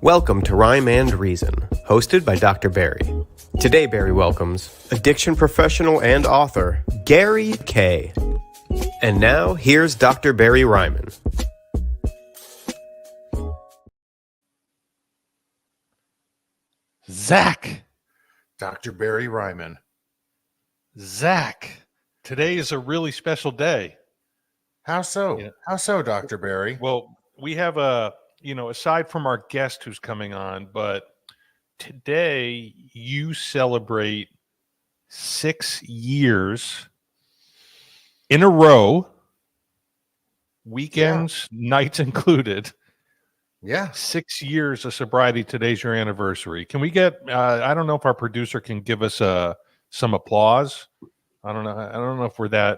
Welcome to Rhyme and Reason, hosted by Dr. Barry. Today, Barry welcomes addiction professional and author, Gary K. And now, here's Dr. Barry Reiman. Zach. Dr. Barry Reiman. Zach, today is a really special day. How so? Yeah. How so, Dr. Barry? Well, we have aside from our guest who's coming on, but today you celebrate 6 years in a row, weekends, nights included. Yeah. 6 years of sobriety. Today's your anniversary. Can we get, I don't know if our producer can give us some applause. I don't know if we're that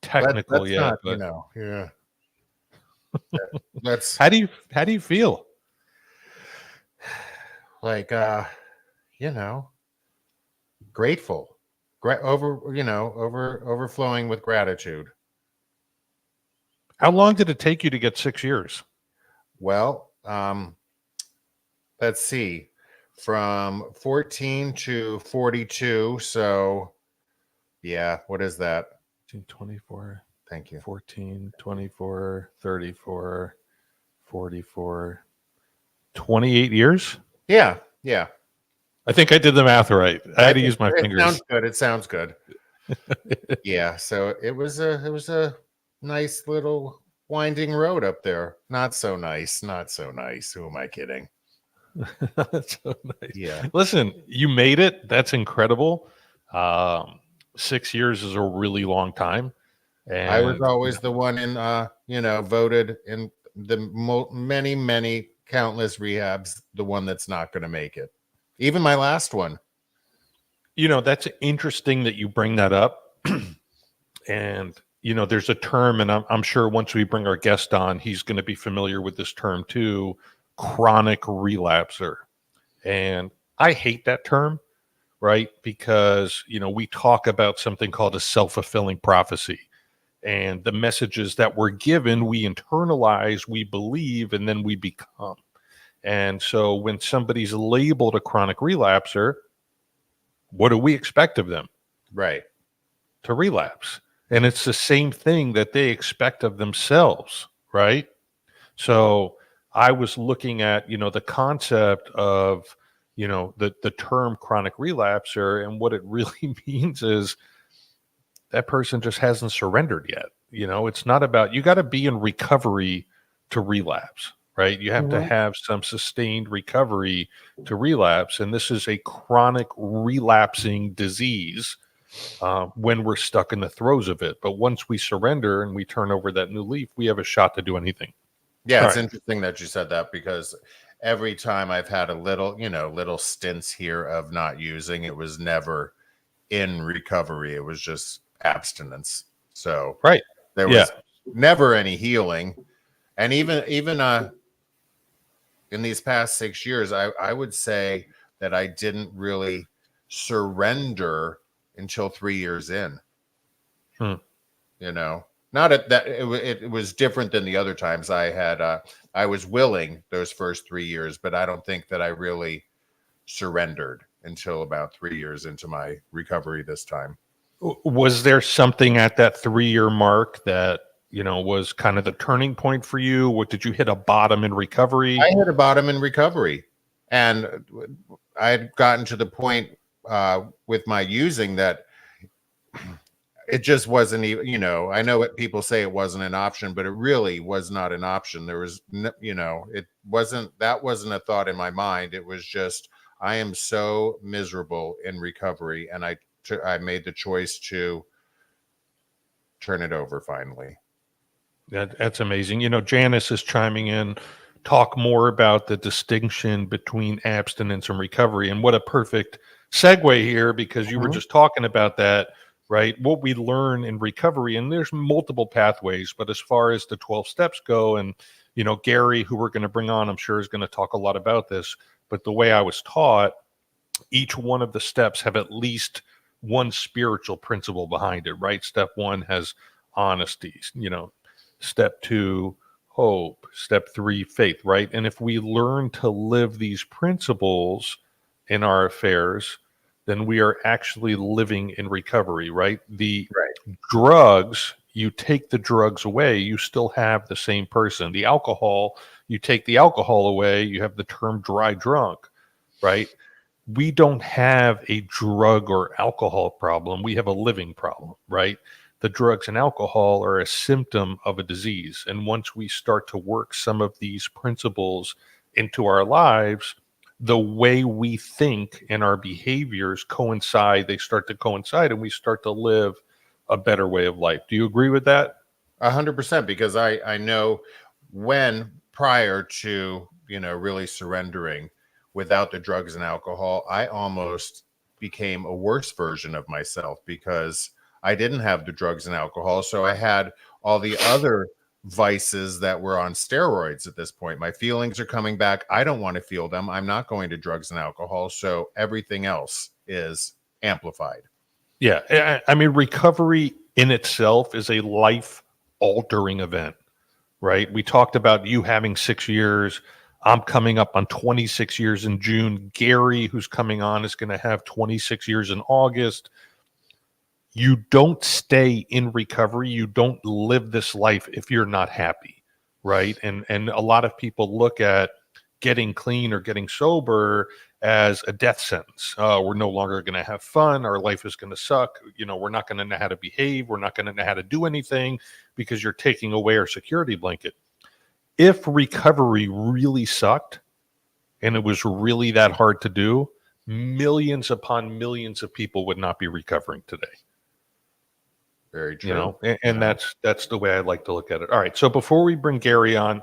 technical that's yet, not, but yeah. That's how do you feel? like grateful. Overflowing with gratitude. How long did it take you to get 6 years? Well, let's see. From 14 to 42, so yeah, what is that? 24. Thank you. 14, 24, 34, 44, 28 years? Yeah. I think I did the math right. I had to use my fingers. It sounds good. Yeah, so it was a nice little winding road up there. Not so nice. Who am I kidding? That's so nice. Yeah. Listen, you made it. That's incredible. 6 years is a really long time. And I was always the one in voted in the many countless rehabs, the one that's not going to make it. Even my last one. That's interesting that you bring that up. And there's a term, and I'm sure once we bring our guest on, he's going to be familiar with this term too, chronic relapser. And I hate that term, right? Because, we talk about something called a self-fulfilling prophecy. And the messages that we're given, we internalize, we believe, and then we become. And so when somebody's labeled a chronic relapser, what do we expect of them? Right. To relapse. And it's the same thing that they expect of themselves, right? So I was looking at, the concept of, the term chronic relapser, and what it really means is that person just hasn't surrendered yet. It's not about, you got to be in recovery to relapse, right? You have to have some sustained recovery to relapse. And this is a chronic relapsing disease when we're stuck in the throes of it. But once we surrender and we turn over that new leaf, we have a shot to do anything. Yeah, it's interesting that you said that, because every time I've had a little stints here of not using, it was never in recovery. It was just abstinence. So right. There was never any healing. And even in these past 6 years, I would say that I didn't really surrender until 3 years in. Not that it was different than the other times. I was willing those first 3 years, but I don't think that I really surrendered until about 3 years into my recovery this time. Was there something at that 3-year mark that, was kind of the turning point for you? What, did you hit a bottom in recovery? I hit a bottom in recovery, and I had gotten to the point with my using that it just wasn't even, I know what people say, it wasn't an option, but it really was not an option. There was, that wasn't a thought in my mind. It was just, I am so miserable in recovery. And I made the choice to turn it over finally. That's amazing. Janice is chiming in, talk more about the distinction between abstinence and recovery. And what a perfect segue here, because you were just talking about that, right? What we learn in recovery, and there's multiple pathways, but as far as the 12 steps go, and, Gary, who we're going to bring on, I'm sure is going to talk a lot about this, but the way I was taught, each one of the steps have at least one spiritual principle behind it, right? Step 1 has honesty, step 2, hope. Step 3, faith, right? And if we learn to live these principles in our affairs, then we are actually living in recovery, right? The drugs, you take the drugs away, you still have the same person. The alcohol, you take the alcohol away, you have the term dry drunk, right? We don't have a drug or alcohol problem. We have a living problem, right? The drugs and alcohol are a symptom of a disease. And once we start to work some of these principles into our lives, the way we think and our behaviors coincide, they start to coincide, and we start to live a better way of life. Do you agree with that? 100%, because I know when prior to, really surrendering without the drugs and alcohol, I almost became a worse version of myself because I didn't have the drugs and alcohol. So I had all the other vices that were on steroids at this point. My feelings are coming back. I don't want to feel them. I'm not going to drugs and alcohol. So everything else is amplified. Yeah. I mean, recovery in itself is a life altering event, right? We talked about you having 6 years. I'm coming up on 26 years in June. Gary, who's coming on, is going to have 26 years in August. You don't stay in recovery. You don't live this life if you're not happy, right? And a lot of people look at getting clean or getting sober as a death sentence. We're no longer going to have fun. Our life is going to suck. We're not going to know how to behave. We're not going to know how to do anything because you're taking away our security blanket. If recovery really sucked and it was really that hard to do, millions upon millions of people would not be recovering today. Very true. And that's the way I like to look at it. All right. So before we bring Gary on,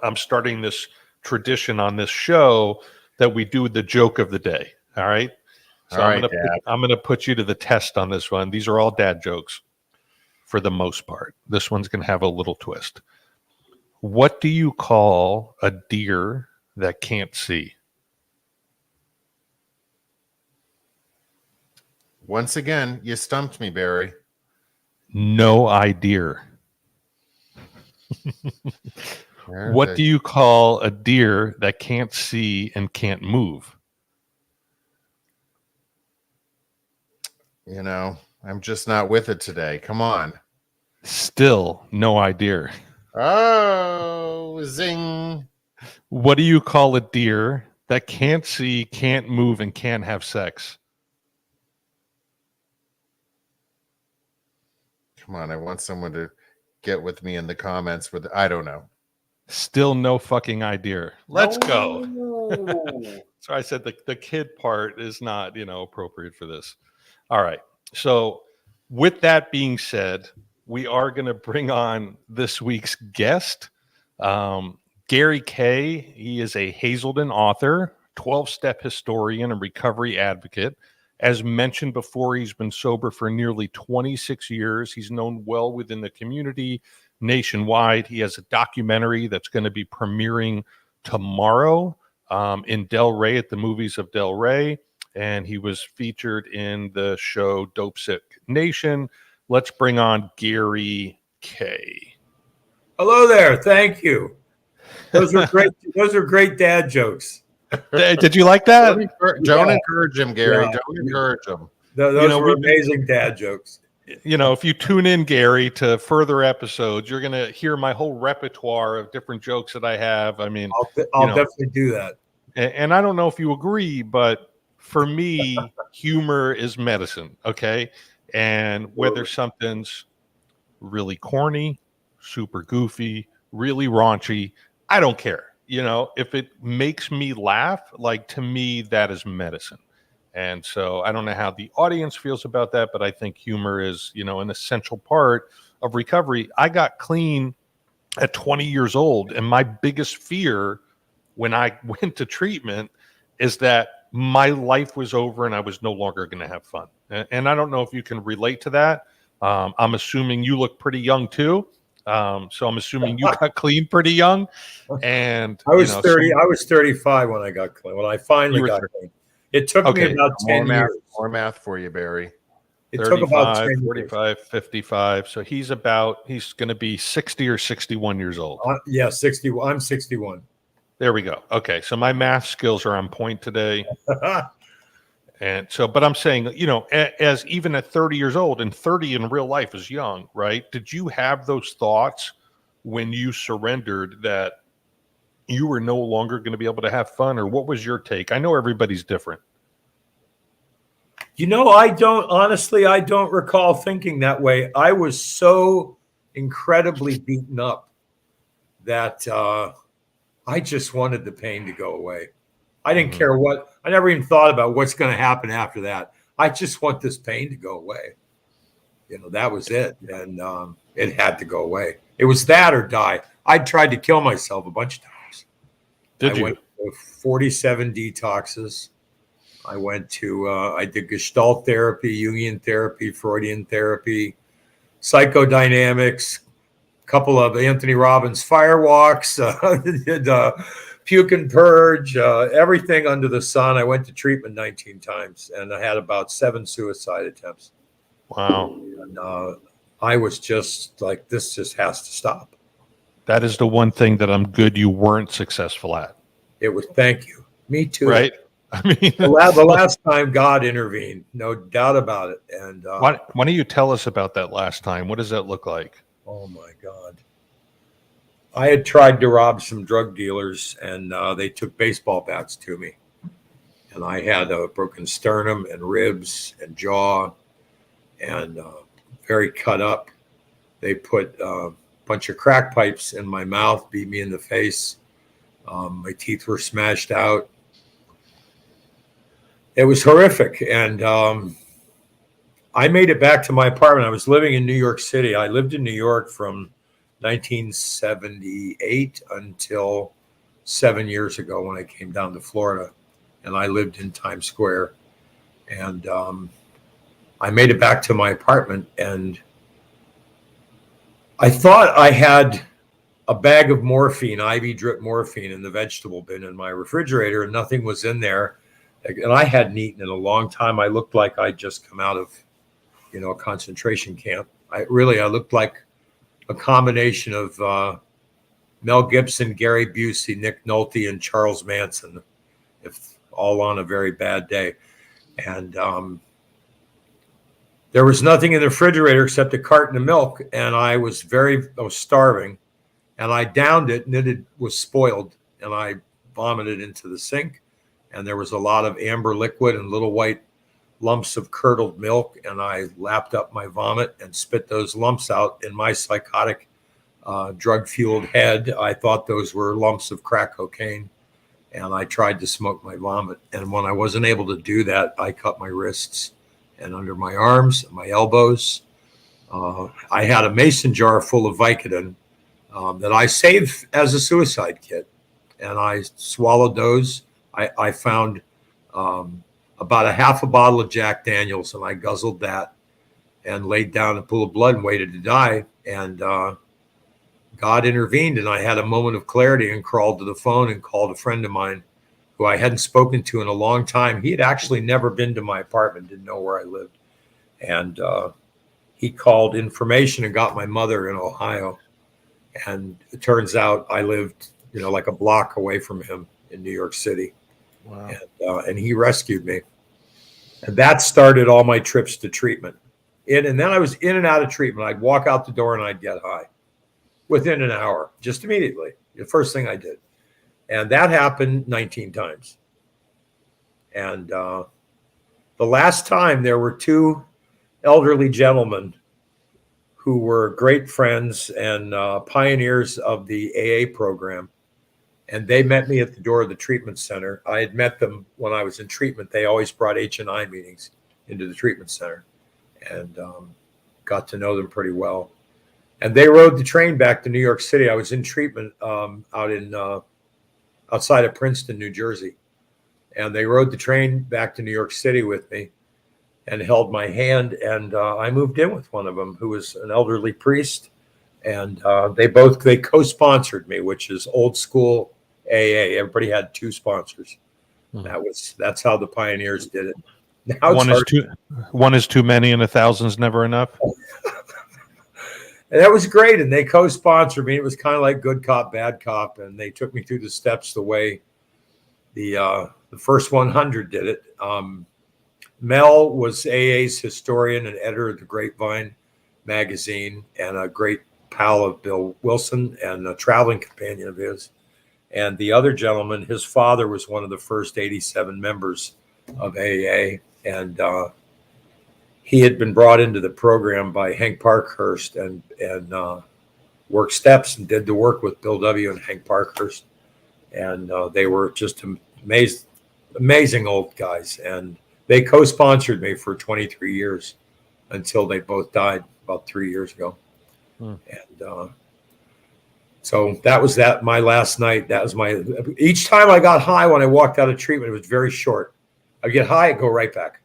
I'm starting this tradition on this show that we do the joke of the day. All right. So I'm going to put you to the test on this one. These are all dad jokes for the most part. This one's going to have a little twist. What do you call a deer that can't see? Once again, you stumped me, Barry. No idea. What do you call a deer that can't see and can't move? I'm just not with it today. Come on. Still no idea. Oh, zing. What do you call a deer that can't see, can't move, and can't have sex? Come on, I want someone to get with me in the comments with, I don't know. Still no fucking idea. Let's go. So I said the kid part is not, appropriate for this. All right. So with that being said, we are going to bring on this week's guest, Gary K. He is a Hazelden author, 12-step historian, and recovery advocate. As mentioned before, he's been sober for nearly 26 years. He's known well within the community nationwide. He has a documentary that's going to be premiering tomorrow in Del Rey at the Movies of Del Rey. And he was featured in the show Dope Sick Nation. Let's bring on Gary K. Hello there. Thank you. Those are great. Those are great dad jokes. Did you like that? Don't encourage him, Gary. Yeah. Don't encourage him. Those were amazing dad jokes. If you tune in, Gary, to further episodes, you're going to hear my whole repertoire of different jokes that I have. I mean, I'll definitely do that. And I don't know if you agree, but for me, humor is medicine. Okay. And whether something's really corny, super goofy, really raunchy, I don't care. If it makes me laugh, like, to me, that is medicine. And so I don't know how the audience feels about that, but I think humor is, an essential part of recovery. I got clean at 20 years old, and my biggest fear when I went to treatment is that my life was over and I was no longer going to have fun. And I don't know if you can relate to that. I'm assuming you look pretty young too. So I'm assuming you got clean pretty young. And I was 30. I was 35 when I got clean. When I finally got clean, it took me about 10 years. More math for you, Barry. It took about 35, 10 years. 45, 55. So he's going to be 60 or 61 years old. Yeah, 60. I'm 61. There we go. Okay. So my math skills are on point today. And so, but I'm saying, as even at 30 years old, and 30 in real life is young, right? Did you have those thoughts when you surrendered that you were no longer going to be able to have fun, or what was your take? I know everybody's different. I don't recall thinking that way. I was so incredibly beaten up that I just wanted the pain to go away. I didn't care what, I never even thought about what's going to happen after that. I just want this pain to go away. That was it. And it had to go away. It was that or die. I tried to kill myself a bunch of times. Did you? I went to 47 detoxes. I did Gestalt therapy, Jungian therapy, Freudian therapy, psychodynamics, a couple of Anthony Robbins firewalks, did puke and purge, everything under the sun. I went to treatment 19 times, and I had about 7 suicide attempts. Wow. And I was just like, this just has to stop. That is the one thing that I'm good you weren't successful at. It was, thank you. Me too. Right? I mean, the last time God intervened, no doubt about it. And why don't you tell us about that last time? What does that look like? Oh my God. I had tried to rob some drug dealers, and they took baseball bats to me. And I had a broken sternum and ribs and jaw and very cut up. They put a bunch of crack pipes in my mouth, beat me in the face. My teeth were smashed out. It was horrific. And I made it back to my apartment. I was living in New York City. I lived in New York from 1978 until 7 years ago when I came down to Florida, and I lived in Times Square. And I made it back to my apartment, and I thought I had a bag of morphine, IV drip morphine, in the vegetable bin in my refrigerator, and nothing was in there. And I hadn't eaten in a long time. I looked like I'd just come out of, a concentration camp. I looked like a combination of Mel Gibson, Gary Busey, Nick Nolte, and Charles Manson, if all on a very bad day. And there was nothing in the refrigerator except a carton of milk, and I was starving, and I downed it, and it was spoiled, and I vomited into the sink, and there was a lot of amber liquid and little white lumps of curdled milk, and I lapped up my vomit and spit those lumps out. In my psychotic, drug-fueled head, I thought those were lumps of crack cocaine, and I tried to smoke my vomit. And when I wasn't able to do that, I cut my wrists and under my arms and my elbows. I had a mason jar full of Vicodin that I saved as a suicide kit, and I swallowed those. I found about a half a bottle of Jack Daniels, and I guzzled that and laid down in a pool of blood and waited to die. And God intervened, and I had a moment of clarity and crawled to the phone and called a friend of mine who I hadn't spoken to in a long time. He had actually never been to my apartment, didn't know where I lived. And he called information and got my mother in Ohio. And it turns out I lived, like a block away from him in New York City. Wow. And he rescued me. And that started all my trips to treatment. And then I was in and out of treatment. I'd walk out the door and I'd get high within an hour, just immediately. The first thing I did. And that happened 19 times. And the last time, there were 2 elderly gentlemen who were great friends and pioneers of the AA program. And they met me at the door of the treatment center. I had met them when I was in treatment. They always brought H&I meetings into the treatment center, and got to know them pretty well. And they rode the train back to New York City. I was in treatment outside of Princeton, New Jersey. And they rode the train back to New York City with me and held my hand. And I moved in with one of them, who was an elderly priest. And they co-sponsored me, which is old school AA. Everybody had 2 sponsors. That's how the pioneers did it. Now it's hard. One is too many, and 1,000's never enough. And that was great. And they co-sponsored me. It was kind of like good cop, bad cop. And they took me through the steps the way the first 100 did it. Mel was AA's historian and editor of the Grapevine magazine, and a great pal of Bill Wilson and a traveling companion of his. And the other gentleman, his father was one of the first 87 members of AA. And he had been brought into the program by Hank Parkhurst and worked steps and did the work with Bill W. and Hank Parkhurst. And they were just amazing old guys. And they co-sponsored me for 23 years until they both died about 3 years ago. And so that was my last night. That was each time I got high when I walked out of treatment, it was very short. I'd get high, I'd go right back.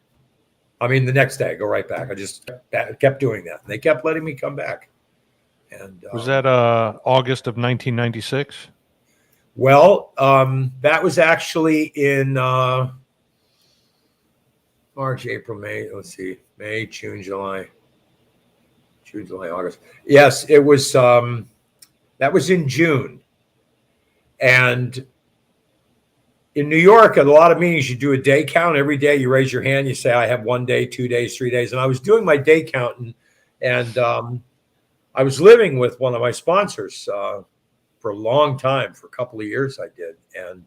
I mean, the next day I go right back. I just kept doing that. They kept letting me come back. And was that August of 1996? Well, that was actually in March, April, May. Let's see, May, June, July, August. Yes, it was. That was in June, and in New York, at a lot of meetings, you do a day count. Every day you raise your hand, you say, I have 1 day, 2 days, 3 days. And I was doing my day count, and I was living with one of my sponsors for a long time. For a couple of years I did. And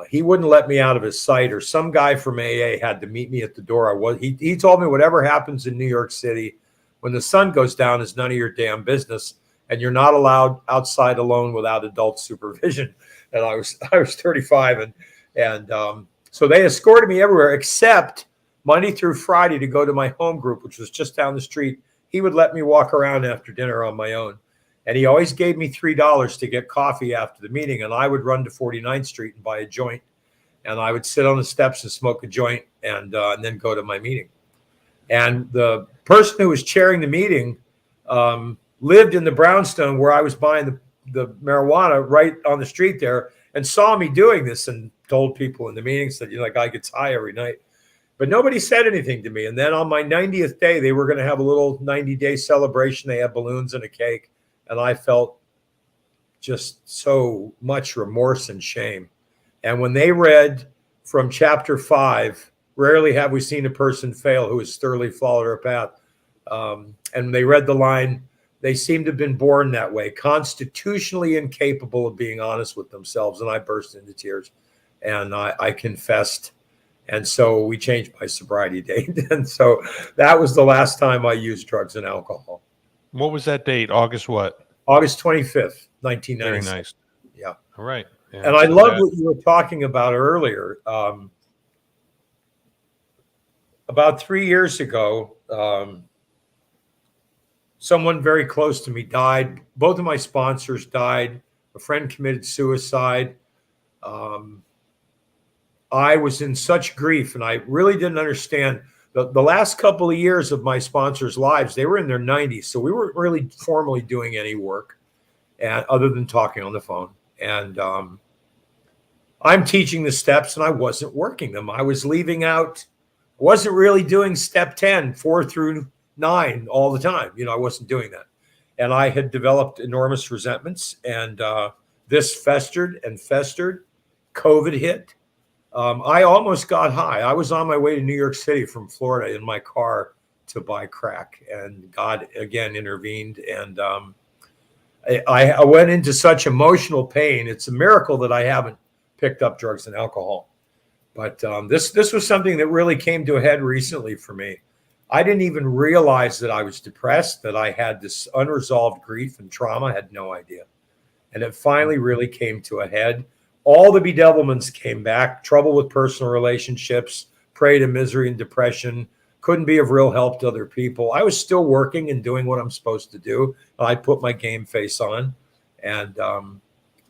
he wouldn't let me out of his sight, or some guy from AA had to meet me at the door. He told me whatever happens in New York City, when the sun goes down, is none of your damn business. And you're not allowed outside alone without adult supervision. And I was 35, and so they escorted me everywhere except Monday through Friday to go to my home group, which was just down the street. He would let me walk around after dinner on my own, and he always gave me $3 to get coffee after the meeting. And I would run to 49th Street and buy a joint, and I would sit on the steps and smoke a joint, and then go to my meeting. And the person who was chairing the meeting lived in the brownstone where I was buying the marijuana, right on the street there, and saw me doing this and told people in the meeting, said, that guy gets high every night. But nobody said anything to me. And then on my 90th day, they were going to have a little 90-day celebration. They had balloons and a cake. And I felt just so much remorse and shame. And when they read from chapter 5, rarely have we seen a person fail who has thoroughly followed her path. And they read the line, they seem to have been born that way, constitutionally incapable of being honest with themselves. And I burst into tears, and I confessed. And so we changed my sobriety date. And so that was the last time I used drugs and alcohol. What was that date? August what? August 25th, 1996. Very nice. Yeah. All right. Yeah, and I love what you were talking about earlier. About 3 years ago, someone very close to me died. Both of my sponsors died. A friend committed suicide. I was in such grief, and I really didn't understand. The last couple of years of my sponsors' lives, they were in their 90s, so we weren't really formally doing any work other than talking on the phone. And I'm teaching the steps, and I wasn't working them. I was leaving out. I wasn't really doing step 10, 4 through 9 all the time. I wasn't doing that. And I had developed enormous resentments, and this festered and festered. COVID hit. I almost got high. I was on my way to New York City from Florida in my car to buy crack, and God again intervened. And I went into such emotional pain. It's a miracle that I haven't picked up drugs and alcohol. But this was something that really came to a head recently for me. I didn't even realize that I was depressed, that I had this unresolved grief and trauma. I had no idea. And it finally really came to a head. All the bedevilments came back, trouble with personal relationships, prey to misery and depression, couldn't be of real help to other people. I was still working and doing what I'm supposed to do. I put my game face on. And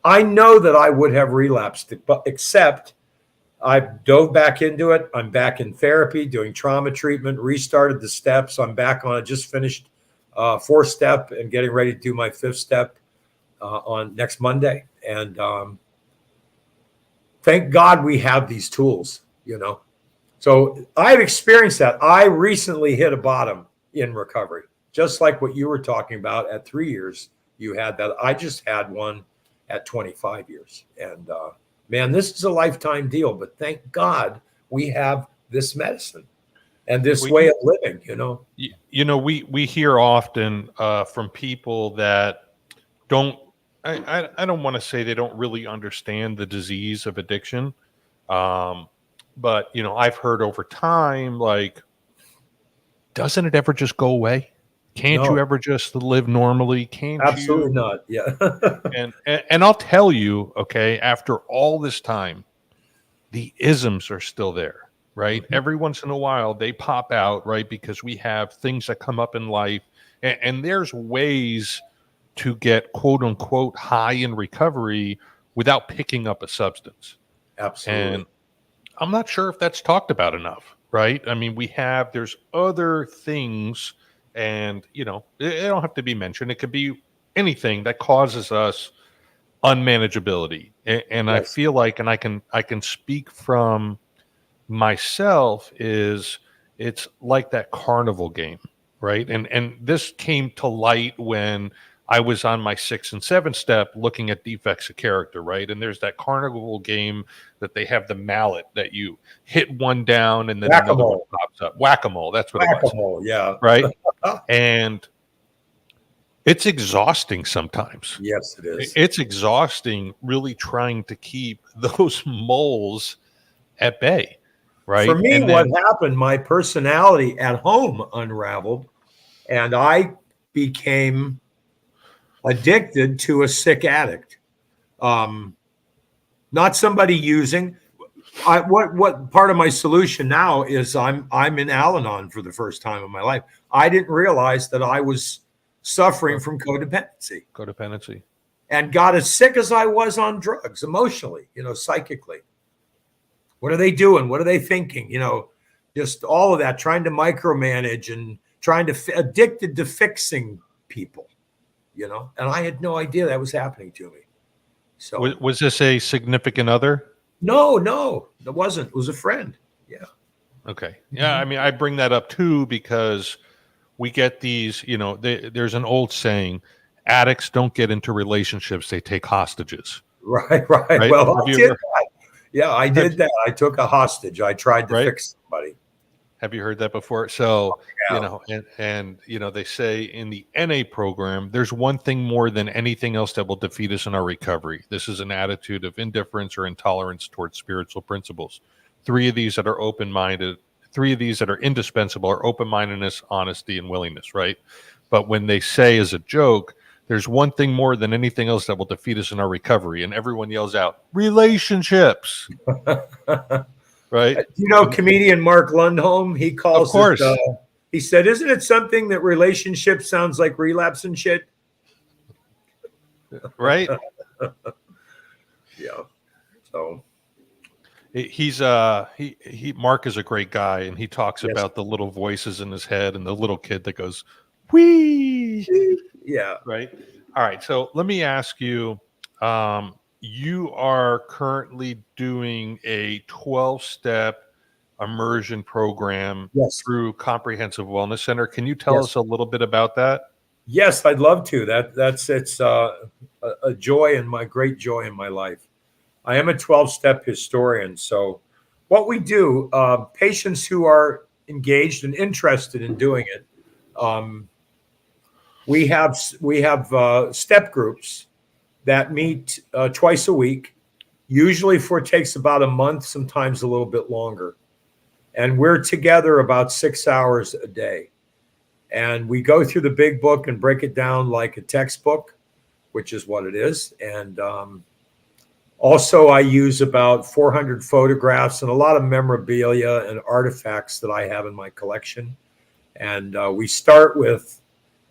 I know that I would have relapsed, except I dove back into it. I'm back in therapy, doing trauma treatment, restarted the steps. I'm back on it, just finished 4th step and getting ready to do my 5th step on next Monday. And thank God we have these tools, So I've experienced that. I recently hit a bottom in recovery, just like what you were talking about at 3 years. You had that. I just had one at 25 years. And man, this is a lifetime deal. But thank God we have this medicine and this way of living, we hear often from people that don't, I don't want to say they don't really understand the disease of addiction. But, I've heard over time, like, doesn't it ever just go away? Can't you ever just live normally? Can't Absolutely you? not. Yeah. and I'll tell you, okay, after all this time, the isms are still there, right? Mm-hmm. Every once in a while they pop out, right? Because we have things that come up in life, and there's ways to get quote unquote high in recovery without picking up a substance. Absolutely. And I'm not sure if that's talked about enough, right? I mean, there's other things, and, it don't have to be mentioned. It could be anything that causes us unmanageability. And yes. I feel like, and I can speak from myself, is it's like that carnival game, right? And this came to light when I was on my 6th and 7th step looking at defects of character, right? And there's that carnival game that they have the mallet that you hit one down and then another one pops up. Whack-a-mole, that's what it was. Whack-a-mole, yeah. Right? And it's exhausting sometimes. Yes, it is. It's exhausting really trying to keep those moles at bay, right? For me, what happened, my personality at home unraveled, and I became addicted to a sick addict. Not somebody using. What part of my solution now is I'm in Al-Anon for the first time in my life. I didn't realize that I was suffering from codependency, and got as sick as I was on drugs, emotionally, psychically. What are they doing? What are they thinking? Just all of that, trying to micromanage and addicted to fixing people. And I had no idea that was happening to me. So was this a significant other? No, it wasn't. It was a friend. Yeah. Okay. Yeah. I mean, I bring that up too, because we get these, there's an old saying, addicts don't get into relationships, they take hostages. Right. Well, I did that. Yeah, I did that. I took a hostage. I tried to fix somebody. Have you heard that before? So, they say in the NA program, there's one thing more than anything else that will defeat us in our recovery. This is an attitude of indifference or intolerance towards spiritual principles. 3 of these that are open-minded, 3 of these that are indispensable are open-mindedness, honesty, and willingness, right? But when they say as a joke, there's one thing more than anything else that will defeat us in our recovery, and everyone yells out, relationships. Right. Comedian Mark Lundholm, he calls of course. He said, isn't it something that relationship sounds like relapse and shit? Right. Yeah. So Mark is a great guy, and he talks about the little voices in his head and the little kid that goes, wee. Yeah. Right. All right. So let me ask you, you are currently doing a 12-step immersion program through Comprehensive Wellness Center. Can you tell us a little bit about that? Yes, I'd love to. It's a joy and great joy in my life. I am a 12-step historian. So what we do, patients who are engaged and interested in doing it, we have step groups that meet twice a week. Usually takes about a month, sometimes a little bit longer. And we're together about 6 hours a day. And we go through the big book and break it down like a textbook, which is what it is. And also I use about 400 photographs and a lot of memorabilia and artifacts that I have in my collection. And we start with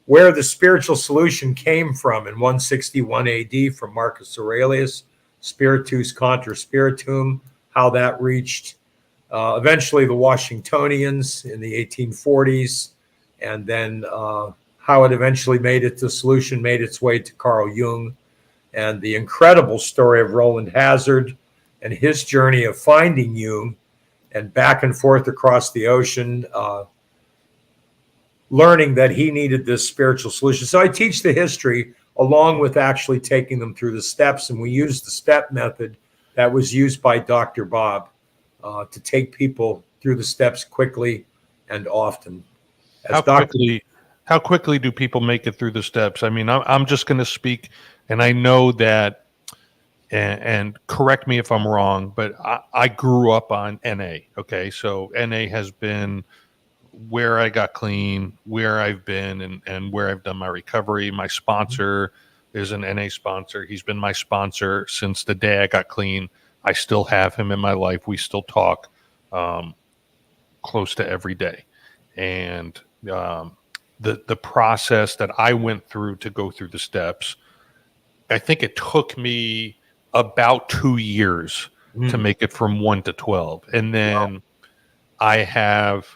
where the spiritual solution came from in 161 AD from Marcus Aurelius, Spiritus Contra Spiritum, how that reached eventually the Washingtonians in the 1840s, and then how it eventually the solution made its way to Carl Jung, and the incredible story of Roland Hazard and his journey of finding Jung and back and forth across the ocean, learning that he needed this spiritual solution. So I teach the history along with actually taking them through the steps. And we use the step method that was used by Dr. Bob to take people through the steps quickly and often. How quickly do people make it through the steps? I mean, I'm just going to speak, and I know that, and correct me if I'm wrong, but I grew up on NA. Okay, so NA has been where I got clean, where I've been, and where I've done my recovery. My sponsor is an NA sponsor. He's been my sponsor since the day I got clean. I still have him in my life. We still talk close to every day. And the process that I went through to go through the steps, I think it took me about 2 years to make it from 1 to 12. And then I have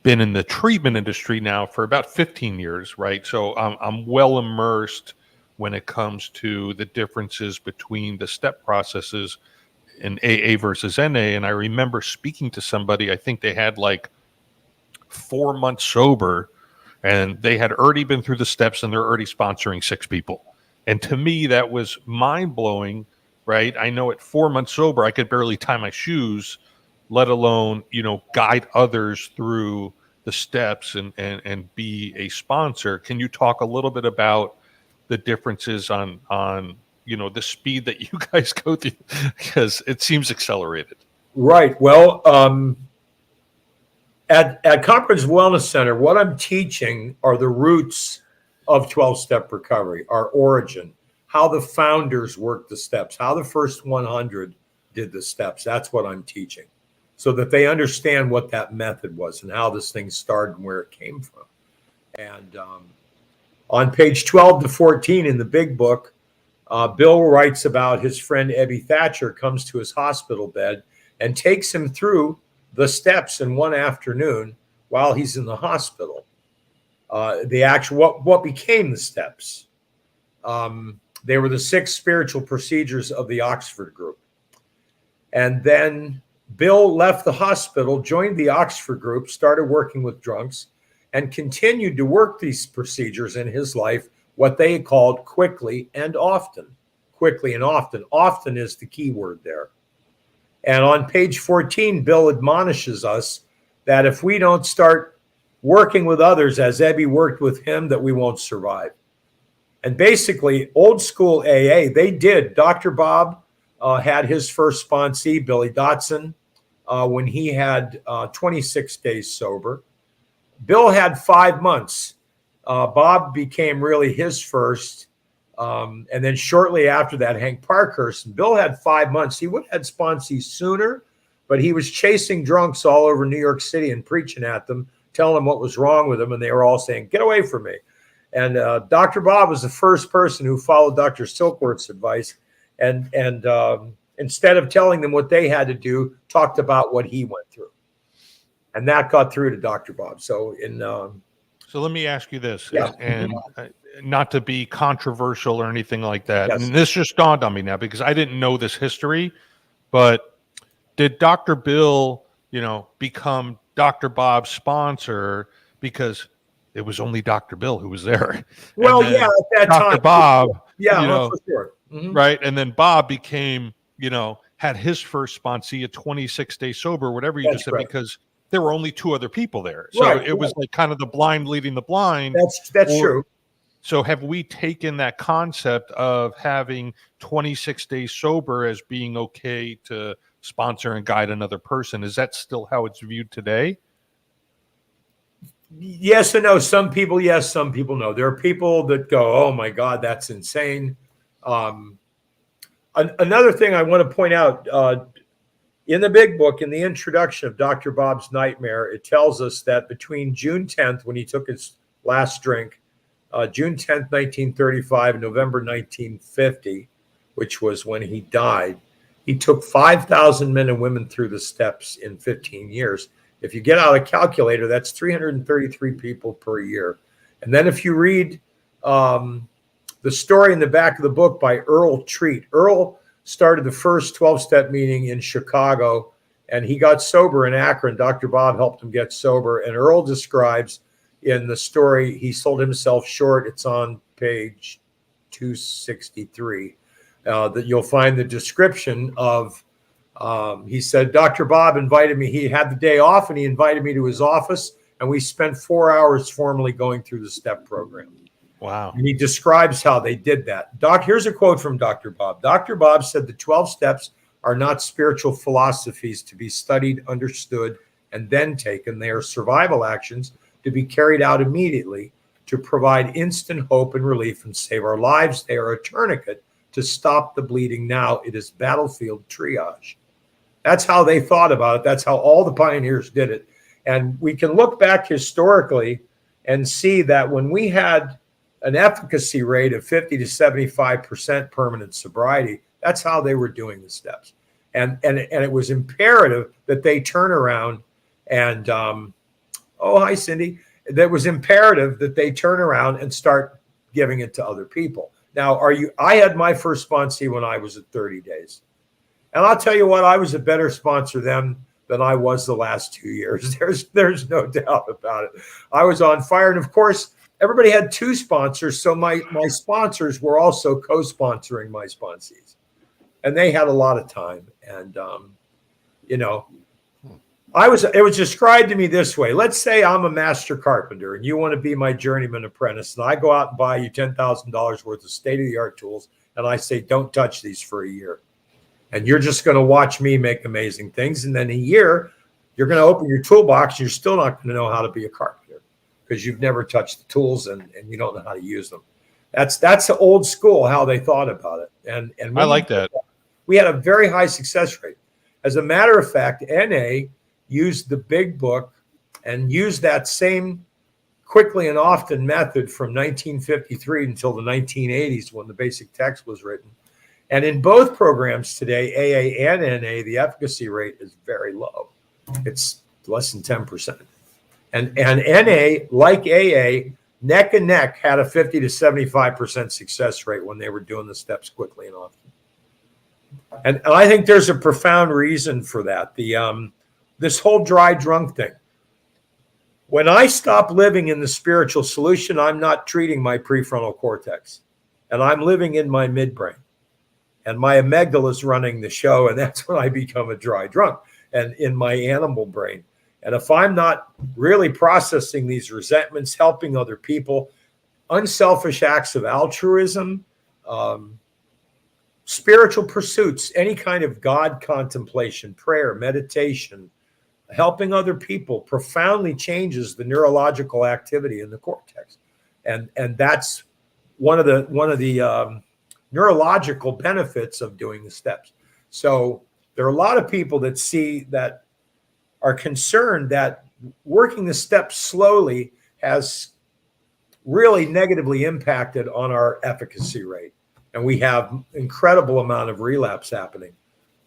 been in the treatment industry now for about 15 years, right? So I'm well immersed when it comes to the differences between the step processes in AA versus NA. And I remember speaking to somebody, I think they had like 4 months sober, and they had already been through the steps and they're already sponsoring 6 people. And to me, that was mind blowing, right? I know at 4 months sober, I could barely tie my shoes, let alone, guide others through the steps and be a sponsor. Can you talk a little bit about the differences on the speed that you guys go through? Because it seems accelerated. Right. Well, at Conference Wellness Center, what I'm teaching are the roots of 12-step recovery, our origin, how the founders worked the steps, how the first 100 did the steps. That's what I'm teaching, so that they understand what that method was and how this thing started and where it came from. And on page 12 to 14 in the big book, Bill writes about his friend Ebby Thatcher comes to his hospital bed and takes him through the steps in one afternoon while he's in the hospital. What became the steps? They were the 6 spiritual procedures of the Oxford group. And then Bill left the hospital, joined the Oxford group, started working with drunks, and continued to work these procedures in his life, what they called quickly and often. Quickly and often. Often is the key word there. And on page 14, Bill admonishes us that if we don't start working with others as Ebby worked with him, that we won't survive. And basically, old school AA, they did. Dr. Bob had his first sponsee, Billy Dotson, when he had 26 days sober. Bill had 5 months. Bob became really his first. And then shortly after that, Hank Parkhurst. Bill had 5 months. He would have had sponsees sooner, but he was chasing drunks all over New York City and preaching at them, telling them what was wrong with them. And they were all saying, "Get away from me." And Dr. Bob was the first person who followed Dr. Silkworth's advice. And instead of telling them what they had to do, talked about what he went through. And that got through to Dr. Bob. So So let me ask you this, Yeah. and not to be controversial or anything like that. Yes. And this just dawned on me now because I didn't know this history, but did Dr. Bill, become Dr. Bob's sponsor because it was only Dr. Bill who was there? Well, yeah, at that Dr. time. Bob, Yeah, for sure. Mm-hmm. right? And then Bob became, had his first sponsee at 26 days sober, whatever you just said, because there were only 2 other people there. So it was like kind of the blind leading the blind. That's true. So have we taken that concept of having 26 days sober as being okay to sponsor and guide another person? Is that still how it's viewed today? Yes and no. Some people yes, some people no. There are people that go, "Oh my God, that's insane." Another thing I want to point out, in the big book, in the introduction of Dr. Bob's Nightmare, it tells us that between June 10th, when he took his last drink, June 10th, 1935, and November 1950, which was when he died, he took 5,000 men and women through the steps in 15 years. If you get out a calculator, that's 333 people per year. And then if you read the story in the back of the book by Earl Treat. Earl started the first 12-step meeting in Chicago and he got sober in Akron. Dr. Bob helped him get sober. And Earl describes in the story, he sold himself short. It's on page 263, that you'll find the description of, he said, Dr. Bob invited me. He had the day off and he invited me to his office, and we spent 4 hours formally going through the STEP program. Wow. And he describes how they did that. Here's a quote from Dr. Bob. Dr. Bob said the 12 steps are not spiritual philosophies to be studied, understood, and then taken. They are survival actions to be carried out immediately to provide instant hope and relief and save our lives. They are a tourniquet to stop the bleeding now. It is battlefield triage. That's how they thought about it. That's how all the pioneers did it. And we can look back historically and see that when we had an efficacy rate of 50 to 75% permanent sobriety, that's how they were doing the steps. And it was imperative that they turn around and, oh, hi, Cindy. That was imperative that they turn around and start giving it to other people. Now, I had my first sponsee when I was at 30 days. And I'll tell you what, I was a better sponsor then than I was the last 2 years. There's no doubt about it. I was on fire. And of course, everybody had two sponsors. So my sponsors were also co-sponsoring my sponsees. And they had a lot of time. And, you know, it was described to me this way. Let's say I'm a master carpenter and you want to be my journeyman apprentice. And I go out and buy you $10,000 worth of state-of-the-art tools. And I say, don't touch these for a year. And you're just going to watch me make amazing things. And then a year, you're going to open your toolbox and you're still not going to know how to be a carpenter because you've never touched the tools and you don't know how to use them. That's the old school, how they thought about it. And I like that. We had a very high success rate. As a matter of fact, NA used the big book and used that same quickly and often method from 1953 until the 1980s when the basic text was written. And in both programs today, AA and NA, the efficacy rate is very low. It's less than 10%. And NA, like AA, neck and neck, had a 50 to 75% success rate when they were doing the steps quickly and often. And I think there's a profound reason for that. This whole dry drunk thing. When I stop living in the spiritual solution, I'm not treating my prefrontal cortex. And I'm living in my midbrain. And my amygdala is running the show, and that's when I become a dry drunk and in my animal brain. And if I'm not really processing these resentments, helping other people, unselfish acts of altruism, spiritual pursuits, any kind of God contemplation, prayer, meditation, helping other people profoundly changes the neurological activity in the cortex. And that's one of the neurological benefits of doing the steps. So there are a lot of people that are concerned that working the steps slowly has really negatively impacted on our efficacy rate. And we have incredible amount of relapse happening.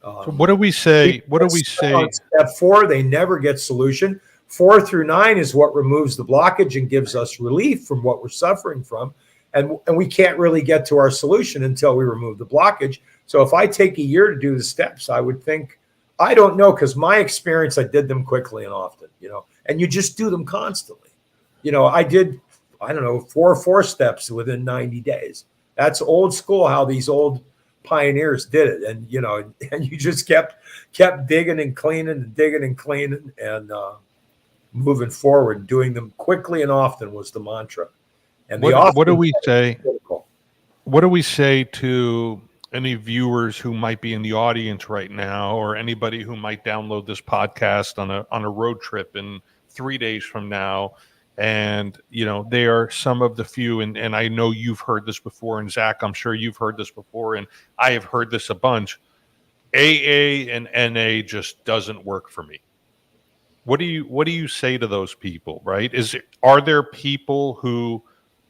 So what do we say? What do we say? On step 4, they never get solution. 4 through 9 is what removes the blockage and gives us relief from what we're suffering from. And we can't really get to our solution until we remove the blockage. So if I take a year to do the steps, I would think, I don't know, because my experience, I did them quickly and often, and you just do them constantly. I did, 4 steps within 90 days. That's old school, how these old pioneers did it. And, and you just kept digging and cleaning and moving forward. Doing them quickly and often was the mantra. And what do we say? What do we say to any viewers who might be in the audience right now, or anybody who might download this podcast on a road trip in 3 days from now? And, they are some of the few, and I know you've heard this before, and Zach, I'm sure you've heard this before, and I have heard this a bunch. AA and NA just doesn't work for me. What do you say to those people, right? Are there people who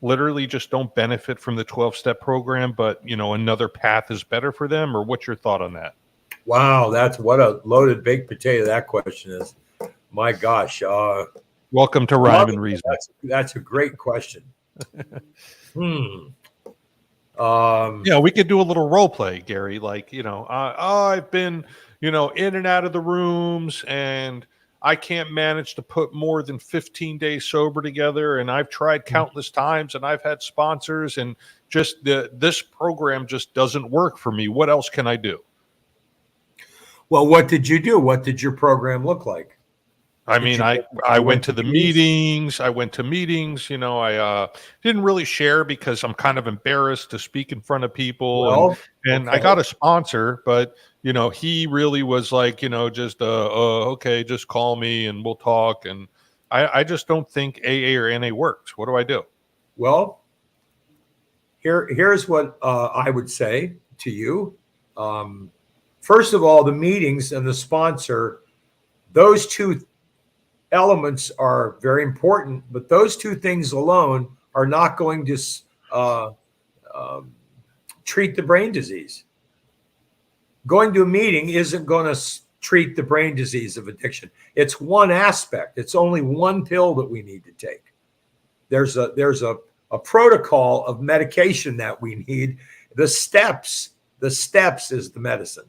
literally just don't benefit from the 12-step program, but, another path is better for them? Or what's your thought on that? Wow, that's what a loaded baked potato that question is. My gosh. Welcome to Rhyme and Reason. That's a great question. We could do a little role play, Gary. Like, I've been, in and out of the rooms, and I can't manage to put more than 15 days sober together. And I've tried countless times, and I've had sponsors, and just this program just doesn't work for me. What else can I do? Well, what did you do? What did your program look like? I went to the meetings. I went to meetings. I didn't really share because I'm kind of embarrassed to speak in front of people. And I got a sponsor, but he really was like, just okay, just call me and we'll talk. And I just don't think AA or NA works. What do I do? Well, here's what I would say to you. First of all, the meetings and the sponsor, those two elements are very important, but those two things alone are not going to treat the brain disease. Going to a meeting isn't going to treat the brain disease of addiction. It's one aspect. It's only one pill that we need to take. There's a protocol of medication that we need. The steps is the medicine.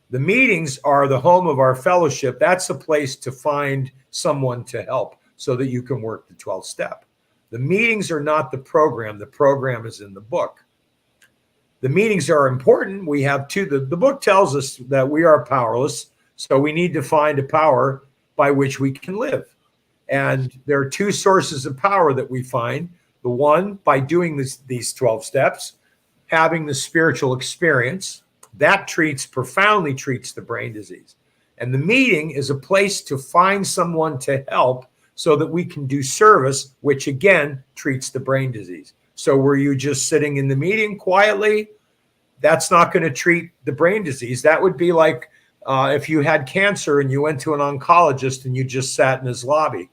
The meetings are the home of our fellowship. That's a place to find someone to help so that you can work the 12th step. The meetings are not the program. The program is in the book. The meetings are important. We have two. The book tells us that we are powerless, so we need to find a power by which we can live. And there are two sources of power that we find. The one, by doing these 12 steps, having the spiritual experience, that profoundly treats the brain disease. And the meeting is a place to find someone to help so that we can do service, which again treats the brain disease. So were you just sitting in the meeting quietly? That's not going to treat the brain disease. That would be like if you had cancer and you went to an oncologist and you just sat in his lobby.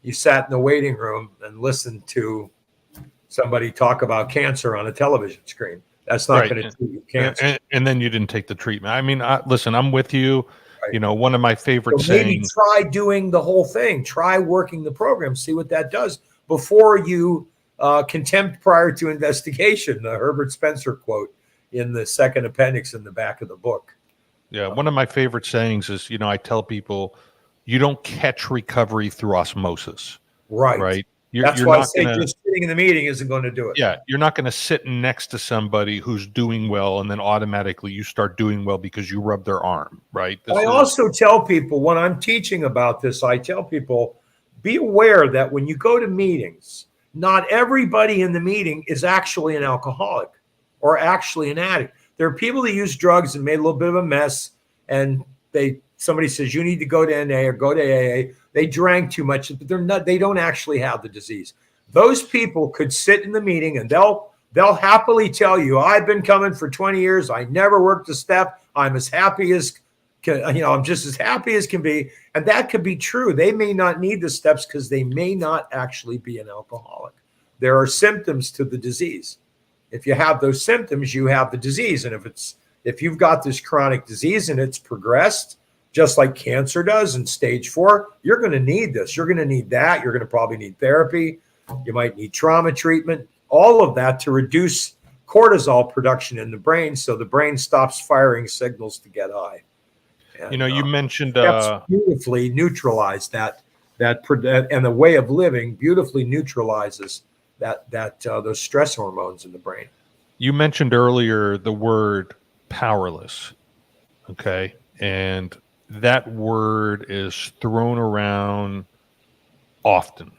You sat in the waiting room and listened to somebody talk about cancer on a television screen. That's not going to treat cancer. And then you didn't take the treatment. I mean, listen, I'm with you. Right. One of my favorite sayings. Maybe try doing the whole thing. Try working the program. See what that does before you contempt prior to investigation. The Herbert Spencer quote in the second appendix in the back of the book. Yeah, one of my favorite sayings is, I tell people, you don't catch recovery through osmosis. Right. That's why I say just sitting in the meeting isn't going to do it. Yeah, you're not going to sit next to somebody who's doing well and then automatically you start doing well because you rub their arm, right? Also tell people when I'm teaching about this, I tell people, be aware that when you go to meetings, not everybody in the meeting is actually an alcoholic or actually an addict. There are people that use drugs and made a little bit of a mess, and somebody says you need to go to NA or go to AA. They drank too much, but they don't actually have the disease. Those people could sit in the meeting and they'll happily tell you, I've been coming for 20 years. I never worked a step. I'm as happy as I'm just as happy as can be. And that could be true. They may not need the steps because they may not actually be an alcoholic. There are symptoms to the disease. If you have those symptoms, you have the disease. And if you've got this chronic disease and it's progressed, just like cancer does in stage 4, you're going to need this. You're going to need that. You're going to probably need therapy. You might need trauma treatment, all of that to reduce cortisol production in the brain so the brain stops firing signals to get high. And, you mentioned beautifully neutralize that and the way of living beautifully neutralizes those stress hormones in the brain. You mentioned earlier the word powerless. Okay. And that word is thrown around often.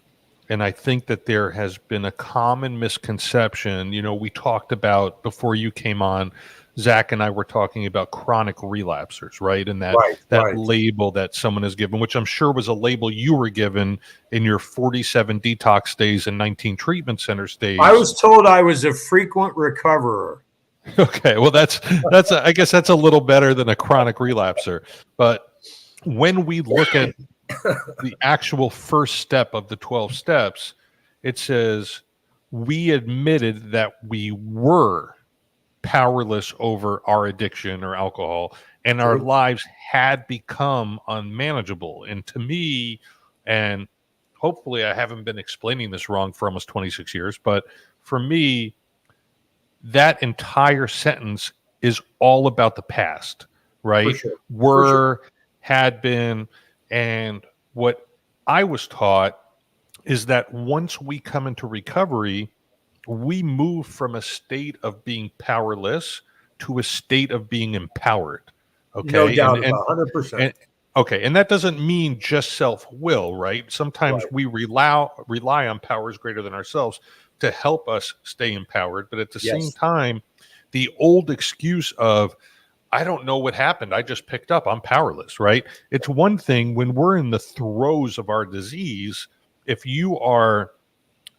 And I think that there has been a common misconception. We talked about, before you came on, Zach and I were talking about chronic relapsers, right? And that label that someone is given, which I'm sure was a label you were given in your 47 detox days and 19 treatment center stays. I was told I was a frequent recoverer. Okay, well, I guess that's a little better than a chronic relapser. But when we look at the actual first step of the 12 steps, it says we admitted that we were powerless over our addiction or alcohol, and our lives had become unmanageable. And to me, and hopefully I haven't been explaining this wrong for almost 26 years, but for me, that entire sentence is all about the past, right? For sure. Were, had been, and what I was taught is that once we come into recovery, we move from a state of being powerless to a state of being empowered. Okay. No doubt about 100%. And okay. And that doesn't mean just self-will, right? Sometimes Right. we rely on powers greater than ourselves to help us stay empowered. But at the same time, the old excuse of, I don't know what happened, I just picked up, I'm powerless, right? It's one thing when we're in the throes of our disease, if you are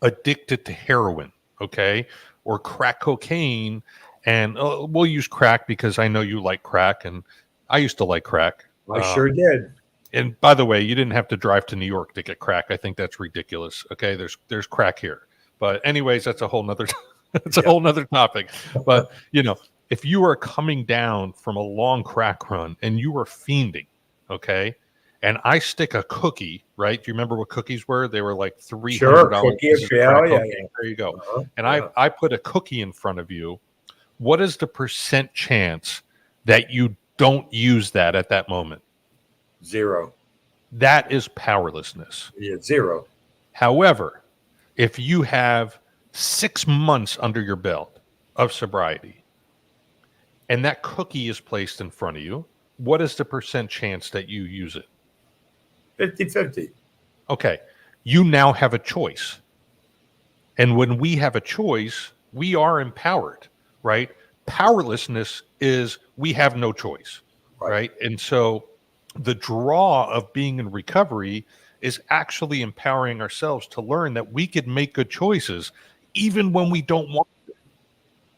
addicted to heroin, okay, or crack cocaine, and we'll use crack because I know you like crack, and I used to like crack. I sure did. And by the way, you didn't have to drive to New York to get crack. I think that's ridiculous. Okay, there's crack here, but anyways, that's a whole nother that's a whole nother topic. But if you are coming down from a long crack run and you are fiending, okay, and I stick a cookie, right? Do you remember what cookies were? They were like $300. Sure, cookie, There you go. And I put a cookie in front of you. What is the percent chance that you don't use that at that moment? 0. That is powerlessness. Yeah, 0. However, if you have 6 months under your belt of sobriety and that cookie is placed in front of you, what is the percent chance that you use it? 50-50. Okay. You now have a choice. And when we have a choice, we are empowered, right? Powerlessness is we have no choice, right? And so the draw of being in recovery is actually empowering ourselves to learn that we could make good choices even when we don't want to.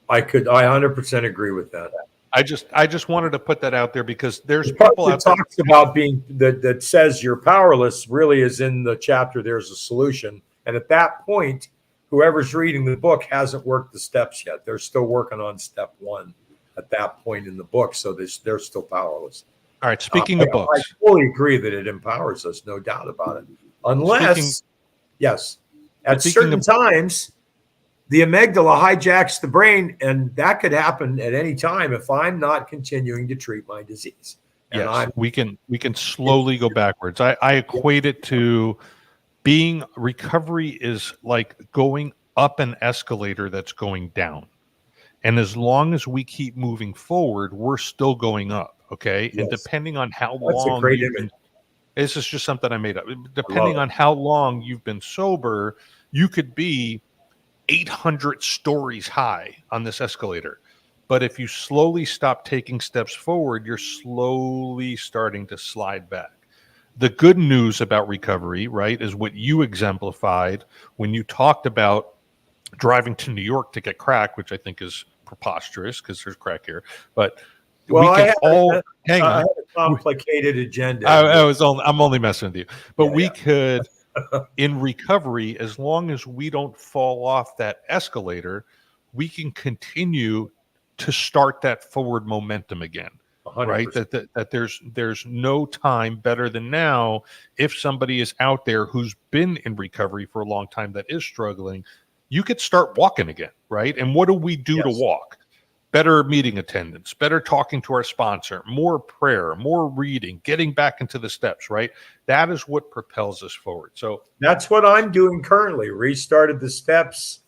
I 100% agree with that. I just wanted to put that out there because there's the part people that out there talks about being that says you're powerless really is in the chapter There's a Solution. And at that point, whoever's reading the book hasn't worked the steps yet. They're still working on step 1 at that point in the book. So they're still powerless. All right. Speaking of books, I fully agree that it empowers us, no doubt about it. Unless, at certain times, the amygdala hijacks the brain, and that could happen at any time if I'm not continuing to treat my disease. And we can slowly go backwards. I equate it to being recovery is like going up an escalator that's going down. And as long as we keep moving forward, we're still going up. Okay. Yes. And depending on how long you've been, this is just something I made up. Depending on how long you've been sober, you could be 800 stories high on this escalator. But if you slowly stop taking steps forward, you're slowly starting to slide back. The good news about recovery, right, is what you exemplified when you talked about driving to New York to get crack, which I think is preposterous because there's crack here. But I had a complicated agenda. I'm only messing with you. But we could, in recovery, as long as we don't fall off that escalator, we can continue to start that forward momentum again. 100%. Right? That there's no time better than now. If somebody is out there who's been in recovery for a long time that is struggling, you could start walking again, right? And what do we do to walk? Better meeting attendance, better talking to our sponsor, more prayer, more reading, getting back into the steps, right? That is what propels us forward. So that's what I'm doing currently. Restarted the steps.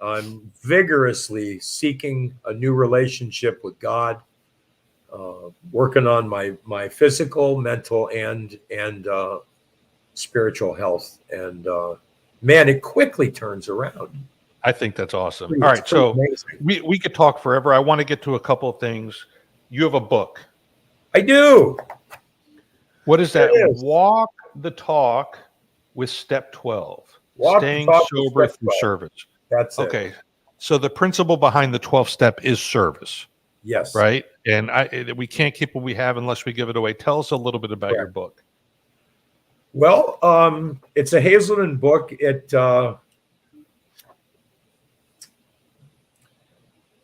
I'm vigorously seeking a new relationship with God, working on my physical, mental, and spiritual health. And man, it quickly turns around. I think that's awesome. All right, so we could talk forever. I want to get to a couple of things. You have a book. I do. What is that? Walk the Talk with Step 12. Staying sober through service. That's it. Okay. So the principle behind the 12th step is service. Yes. Right? And we can't keep what we have unless we give it away. Tell us a little bit about your book. Well, it's a Hazelden book. The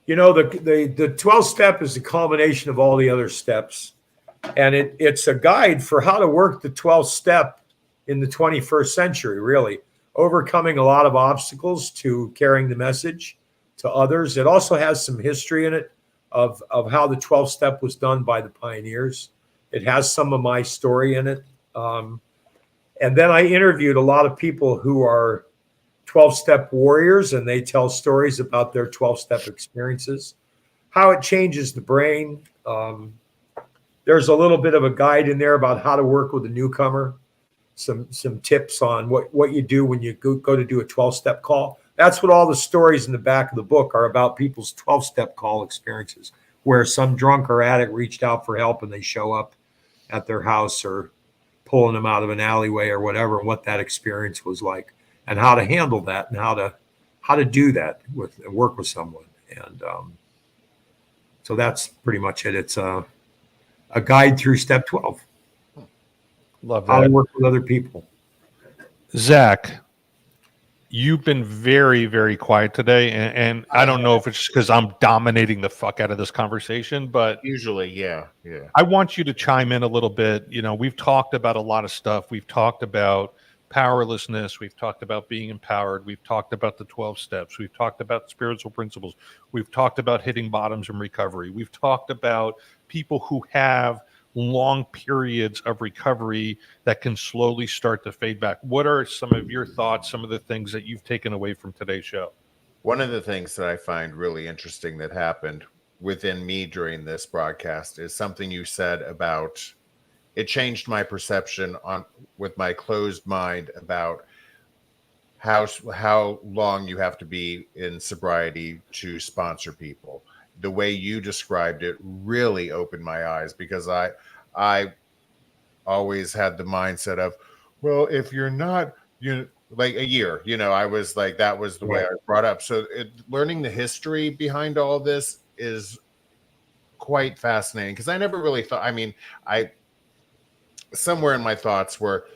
12th step is the culmination of all the other steps. And it's a guide for how to work the 12th step in the 21st century, really. Overcoming a lot of obstacles to carrying the message to others. It also has some history in it of how the 12-step was done by the pioneers. It has some of my story in it. And then I interviewed a lot of people who are 12-step warriors, and they tell stories about their 12-step experiences, how it changes the brain. There's a little bit of a guide in there about how to work with a newcomer, some tips on what you do when you go to do a 12-step call. That's what all the stories in the back of the book are about, people's 12-step call experiences, where some drunk or addict reached out for help and they show up at their house or pulling them out of an alleyway or whatever, and what that experience was like, and how to handle that, and how to do that with and work with someone. And so that's pretty much it. It's a guide through step 12. Love How to that. work with other people. Zach, you've been very, very quiet today, and I don't know if it's because I'm dominating the fuck out of this conversation, but Usually, yeah. I want you to chime in a little bit. You know, we've talked about a lot of stuff. We've talked about powerlessness. We've talked about being empowered. We've talked about the 12 steps. We've talked about spiritual principles. We've talked about hitting bottoms in recovery. We've talked about people who have long periods of recovery that can slowly start to fade back. What are some of your thoughts, some of the things that you've taken away from today's show? One of the things that I find really interesting that happened within me during this broadcast is something you said about it changed my perception on with my closed mind about how long you have to be in sobriety to sponsor people. The way you described it really opened my eyes, because I always had the mindset of, well, if you're not, like a year, I was like, that was the way I was brought up. So learning the history behind all this is quite fascinating, because I never really thought, somewhere in my thoughts were,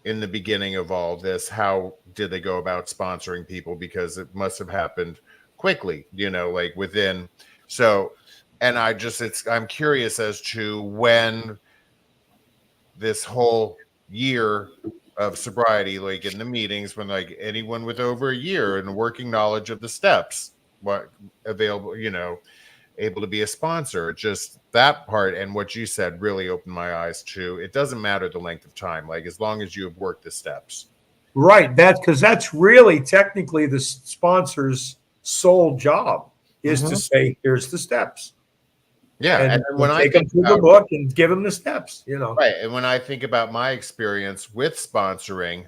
in the beginning of all this, how did they go about sponsoring people? Because it must have happened quickly, like within. So, and I'm curious as to when this whole year of sobriety, like in the meetings, when like anyone with over a year and working knowledge of the steps, what available, able to be a sponsor, just that part. And what you said really opened my eyes to, it doesn't matter the length of time, like as long as you have worked the steps. Right. That's really technically the sponsor's sole job, is to say, here's the steps. Yeah. And when I take them through the book and give them the steps, Right. And when I think about my experience with sponsoring,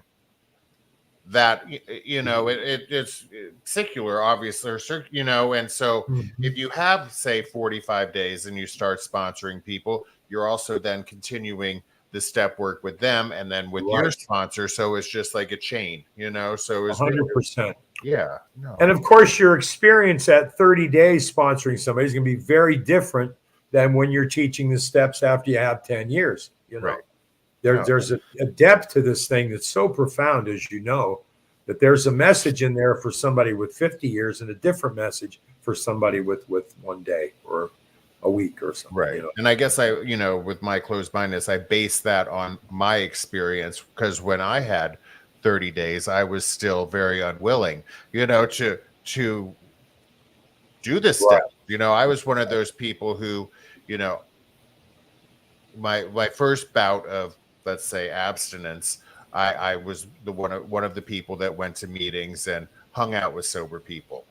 that, it's secular, obviously, and so if you have, say, 45 days and you start sponsoring people, you're also then continuing the step work with them and then with your sponsor. So it's just like a chain, so it's 100%. Yeah. No. And of course, your experience at 30 days sponsoring somebody is going to be very different than when you're teaching the steps after you have 10 years. Right. There's a depth to this thing that's so profound, as you know, that there's a message in there for somebody with 50 years and a different message for somebody with 1 day or a week or something. Right. And I guess with my closed mindedness, I base that on my experience, because when I had 30 days, I was still very unwilling, to do this stuff. I was one of those people who, my first bout of, let's say, abstinence, I was one of the people that went to meetings and hung out with sober people,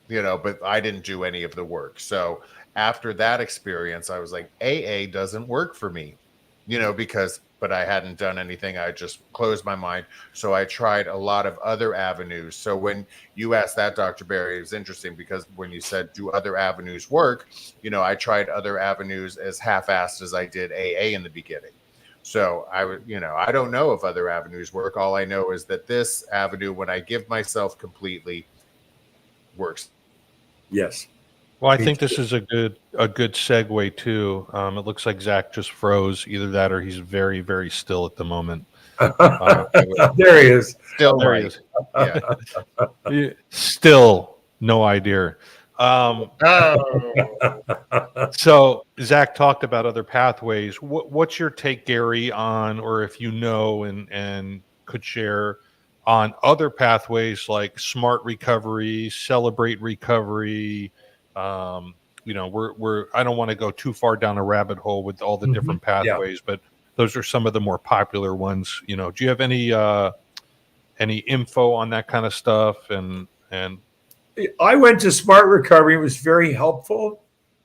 but I didn't do any of the work. So after that experience, I was like, AA doesn't work for me, but I hadn't done anything. I just closed my mind. So I tried a lot of other avenues. So when you asked that, Dr. Barry, it was interesting, because when you said, do other avenues work? I tried other avenues as half-assed as I did AA in the beginning. So I don't know if other avenues work. All I know is that this avenue, when I give myself completely, works. Yes. Well, I think this is a good segue too. It looks like Zach just froze. Either that or he's very, very still at the moment. There he is. Still there right. he is. Yeah. Still no idea. So Zach talked about other pathways. What's your take, Gary, on, or if you know and could share on other pathways like smart recovery, celebrate recovery, I don't want to go too far down a rabbit hole with all the different pathways, but those are some of the more popular ones. Do you have any info on that kind of stuff? And I went to Smart Recovery. It was very helpful.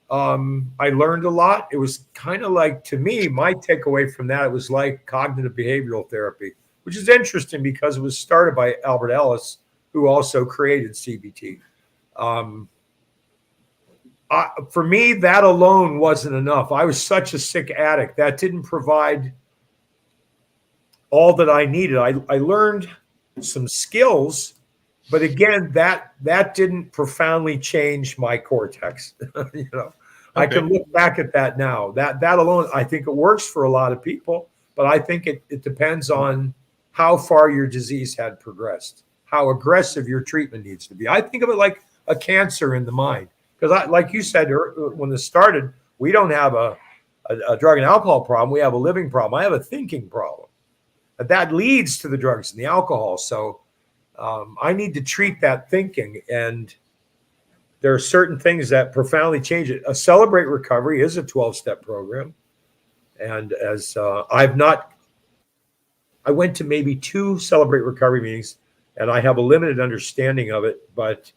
I learned a lot. It was kind of like, to me, my takeaway from that, it was like cognitive behavioral therapy, which is interesting because it was started by Albert Ellis, who also created CBT. For me, that alone wasn't enough. I was such a sick addict. That didn't provide all that I needed. I learned some skills, but again, that didn't profoundly change my cortex. I can look back at that now. That alone, I think it works for a lot of people, but I think it depends on how far your disease had progressed, how aggressive your treatment needs to be. I think of it like a cancer in the mind. Because like you said, when this started, we don't have a drug and alcohol problem. We have a living problem. I have a thinking problem. But that leads to the drugs and the alcohol. So I need to treat that thinking. And there are certain things that profoundly change it. A Celebrate Recovery is a 12-step program. And as I went to maybe 2 Celebrate Recovery meetings, and I have a limited understanding of it, but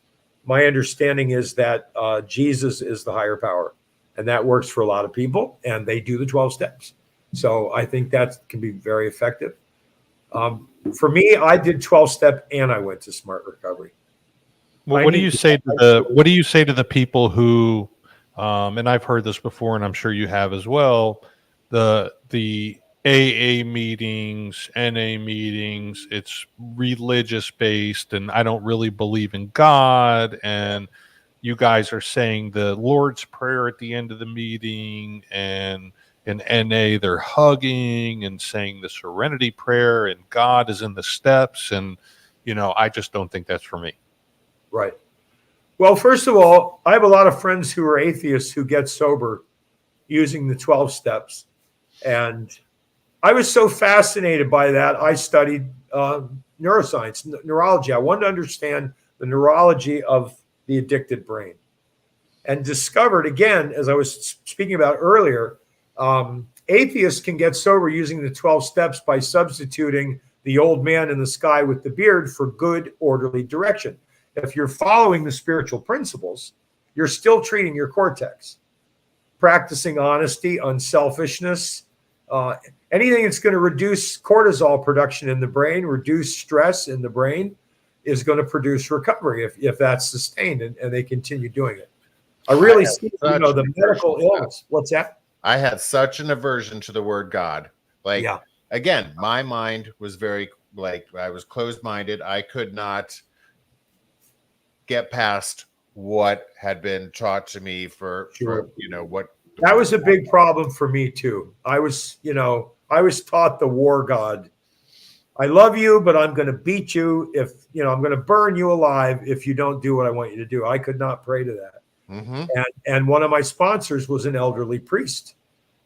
my understanding is that Jesus is the higher power, and that works for a lot of people, and they do the 12 steps. So I think that can be very effective. For me, I did 12-step and I went to Smart Recovery. Well, what do you say to the people who, and I've heard this before, and I'm sure you have as well, the AA meetings, NA meetings, it's religious based, and I don't really believe in God. And you guys are saying the Lord's Prayer at the end of the meeting, and in NA they're hugging and saying the Serenity Prayer, and God is in the steps. And, I just don't think that's for me. Right. Well, first of all, I have a lot of friends who are atheists who get sober using the 12 steps. And I was so fascinated by that. I studied neuroscience, neurology. I wanted to understand the neurology of the addicted brain, and discovered, again, as I was speaking about earlier, atheists can get sober using the 12 steps by substituting the old man in the sky with the beard for good, orderly direction. If you're following the spiritual principles, you're still treating your cortex, practicing honesty, unselfishness, anything that's going to reduce cortisol production in the brain, reduce stress in the brain, is going to produce recovery if that's sustained and they continue doing it. I really see, the medical illness. What's that? I had such an aversion to the word God. Again, my mind was very, I was closed-minded. I could not get past what had been taught to me for what. That was a big problem for me too. I was taught the war God. I love you, but I'm going to beat you if, I'm going to burn you alive if you don't do what I want you to do. I could not pray to that. Mm-hmm. And one of my sponsors was an elderly priest.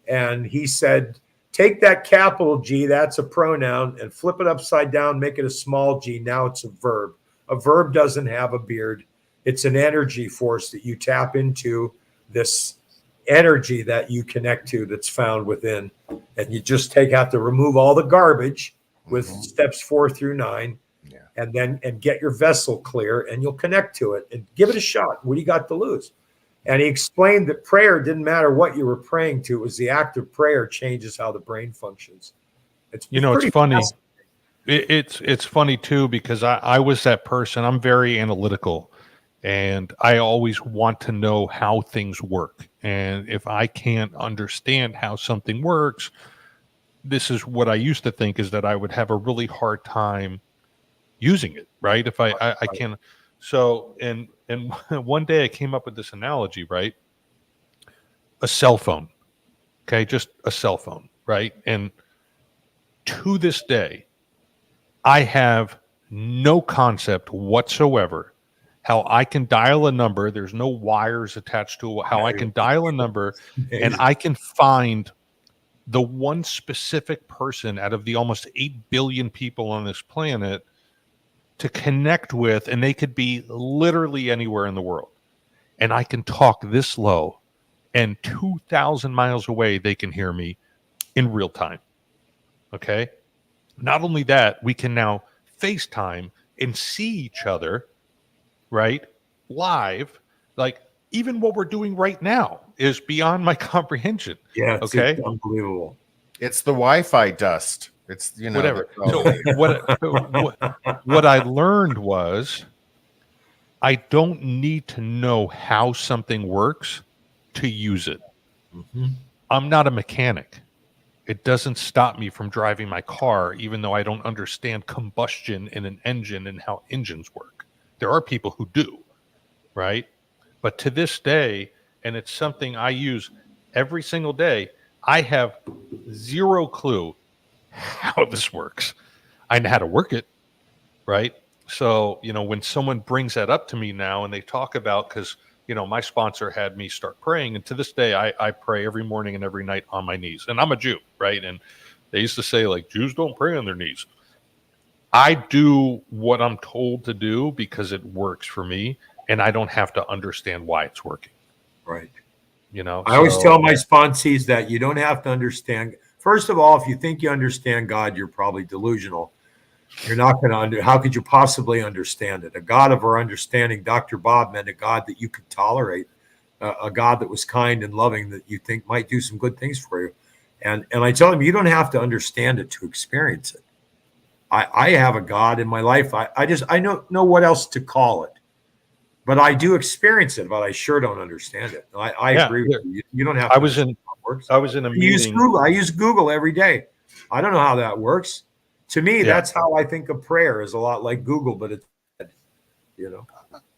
And he said, take that capital G, that's a pronoun, and flip it upside down, make it a small g. Now it's a verb. A verb doesn't have a beard. It's an energy force that you tap into, this energy that you connect to that's found within. And you just have to remove all the garbage with steps 4 through 9, and get your vessel clear, and you'll connect to it and give it a shot. What do you got to lose? And he explained that prayer didn't matter what you were praying to. It was the act of prayer changes how the brain functions. It's funny. It's funny too, because I was that person. I'm very analytical, and I always want to know how things work. And if I can't understand how something works, this is what I used to think, is that I would have a really hard time using it, right? If I can. So, and one day I came up with this analogy, right? A cell phone, okay? Just a cell phone, right? And to this day, I have no concept whatsoever how I can dial a number. There's no wires attached to it. How I can dial a number, and I can find the one specific person out of the almost 8 billion people on this planet to connect with, and they could be literally anywhere in the world. and I can talk this low, and 2,000 miles away, they can hear me in real time. Okay. Not only that, we can now FaceTime and see each other, right? Live. Like, even what we're doing right now is beyond my comprehension. Yeah, it's Okay. unbelievable. It's the Wi-Fi dust. It's, Whatever. So what I learned was I don't need to know how something works to use it. Mm-hmm. I'm not a mechanic. It doesn't stop me from driving my car, even though I don't understand combustion in an engine and how engines work. There are people who do, right? But to this day, and it's something I use every single day, I have zero clue how this works. I know how to work it, right? So, when someone brings that up to me now and they talk about, because, my sponsor had me start praying. And to this day, I pray every morning and every night on my knees. And I'm a Jew, right? And they used to say, like, Jews don't pray on their knees. I do what I'm told to do because it works for me. And I don't have to understand why it's working. Right. I always tell my sponsees that you don't have to understand. First of all, if you think you understand God, you're probably delusional. You're not going to how could you possibly understand it? A God of our understanding, Dr. Bob, meant a God that you could tolerate, a God that was kind and loving, that you think might do some good things for you. And I tell him, you don't have to understand it to experience it. I have a God in my life. I don't know what else to call it, but I do experience it, but I sure don't understand it. I agree with you. You don't have to. I was in a meeting. I use Google every day. I don't know how that works. To me, that's how I think of prayer, is a lot like Google, but it's,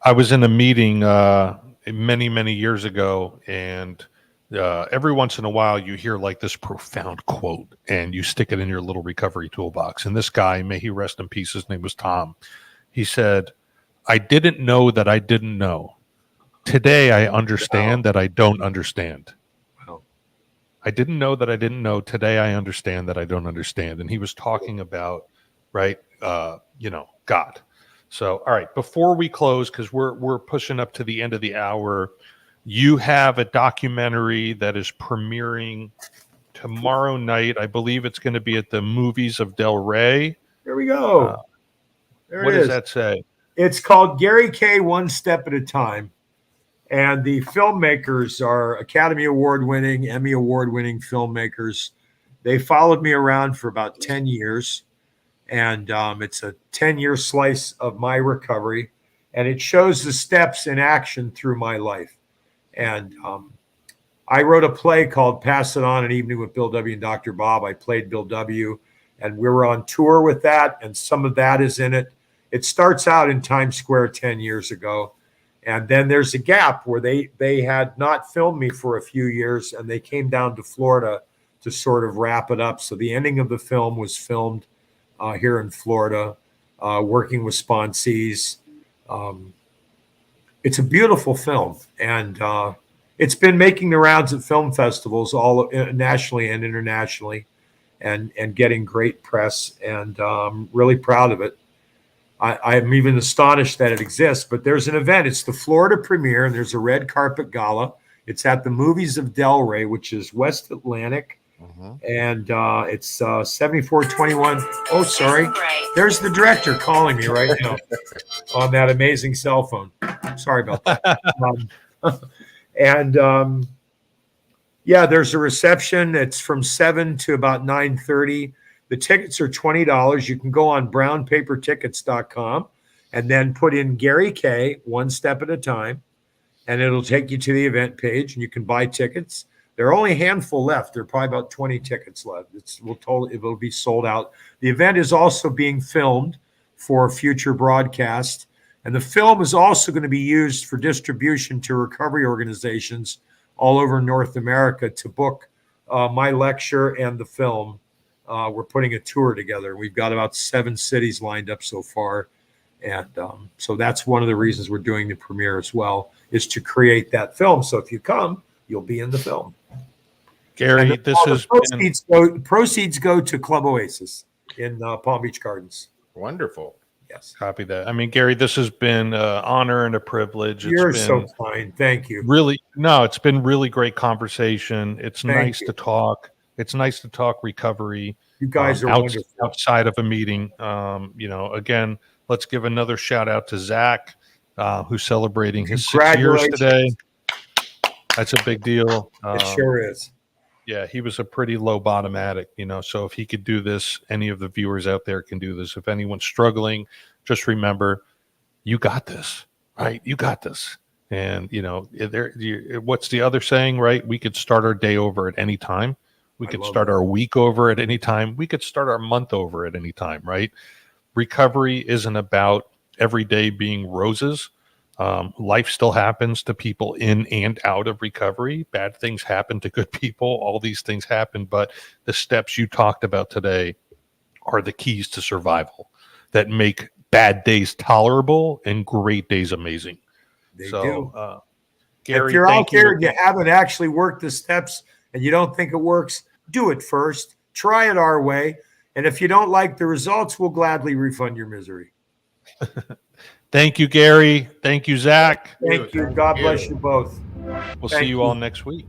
I was in a meeting many, many years ago, and every once in a while you hear like this profound quote and you stick it in your little recovery toolbox. And this guy, may he rest in peace, his name was Tom. He said, I didn't know that I didn't know. Today I understand that I don't understand. I didn't know that I didn't know. Today I understand that I don't understand. And he was talking about, right, God. So, all right, before we close, because we're pushing up to the end of the hour, you have a documentary that is premiering tomorrow night. I believe it's going to be at the Movies of Del Rey. There we go. What does that say? It's called Gary K. One Step at a Time. And the filmmakers are Academy Award winning, Emmy Award winning filmmakers. They followed me around for about 10 years. And it's a 10-year slice of my recovery. And it shows the steps in action through my life. And I wrote a play called Pass It On, An Evening with Bill W. and Dr. Bob. I played Bill W. And we were on tour with that. And some of that is in it. It starts out in Times Square 10 years ago. And then there's a gap where they had not filmed me for a few years, and they came down to Florida to sort of wrap it up. So the ending of the film was filmed here in Florida, working with sponsees. It's a beautiful film, and it's been making the rounds at film festivals all nationally and internationally, and getting great press, and I'm really proud of it. I'm even astonished that it exists, but there's an event. It's the Florida premiere, and there's a red carpet gala. It's at the Movies of Del Rey, which is West Atlantic, and it's 7421. Oh, sorry. There's the director calling me right now on that amazing cell phone. Sorry about that. There's a reception. It's from 7 to about 9:30. The tickets are $20. You can go on brownpapertickets.com and then put in Gary K, One Step at a Time, and it'll take you to the event page, and you can buy tickets. There are only a handful left. There are probably about 20 tickets left. It will be sold out. The event is also being filmed for future broadcast, and the film is also going to be used for distribution to recovery organizations all over North America to book my lecture and the film. We're putting a tour together. We've got about 7 cities lined up so far. And so that's one of the reasons we're doing the premiere as well, is to create that film. So if you come, you'll be in the film. Gary, proceeds go to Club Oasis in Palm Beach Gardens. Wonderful. Yes. Copy that. I mean, Gary, this has been an honor and a privilege. You're It's so been kind. Thank you. really, no, it's been really great conversation. It's Thank nice you. to talk. It's nice to talk recovery. You guys are wonderful. Outside of a meeting. Again, let's give another shout out to Zach, who's celebrating his 6 years today. That's a big deal. It sure is. Yeah, he was a pretty low bottom addict, so if he could do this, any of the viewers out there can do this. If anyone's struggling, just remember, you got this, right? You got this. And, what's the other saying, right? We could start our day over at any time. We could start our week over at any time. We could start our month over at any time, right? Recovery isn't about every day being roses. Life still happens to people in and out of recovery. Bad things happen to good people. All these things happen, but the steps you talked about today are the keys to survival that make bad days tolerable and great days amazing. They do. Gary, if you're out there and you haven't actually worked the steps and you don't think it works, do it first. Try it our way. And if you don't like the results, we'll gladly refund your misery. Thank you, Gary. Thank you, Zach. Thank you. God bless you both. We'll see you all next week.